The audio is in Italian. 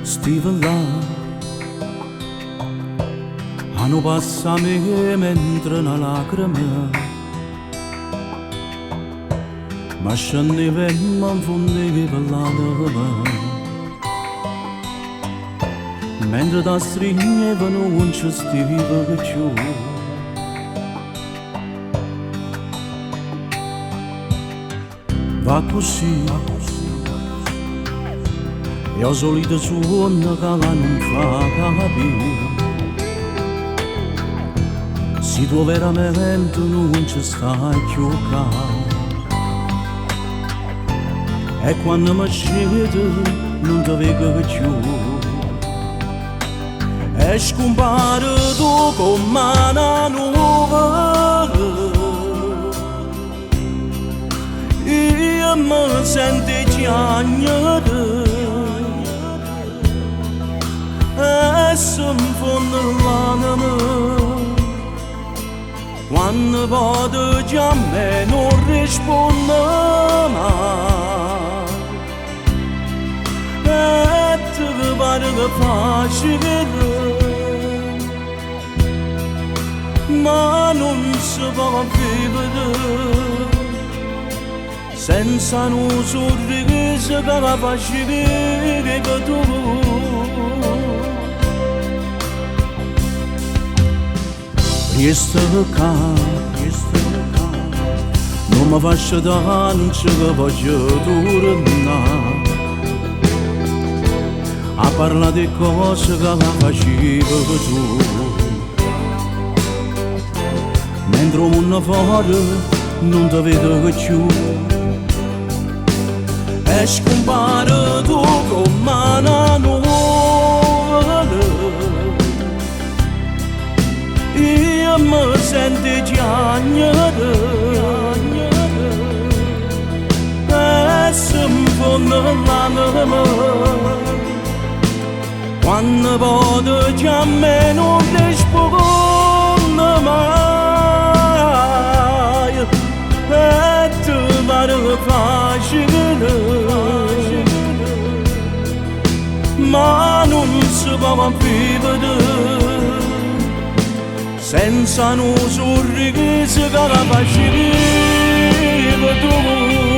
Steven là, hanno passato me mentre una lacrima, ma scendeva e mi fondeva l'anima, mentre da stringeva non ci stava più. Va così. E ho solito suono che non fa capire se tu veramente non ci stai più qua. E quando mi scedo non ti vedo più e scompare tu come una nuvole. Io mi sento piangere e si fonde l'anima quando vado già a me non risponde mai e ti pare che facile ma non si può vivere senza un sorriso che la faccia vedere che tu. Resta qua, non mi faccio danno che voglio tornare a parlare di cose che la facevi tu. Mentre un mondo fuori non ti vedo più e scompare tu come una nuvole. Io mi sento piangere e si fonde l'anima quando vado già a me non risponde mai e ti pare facile ma non si può vivere senza un sorriso che la faccia viva tu.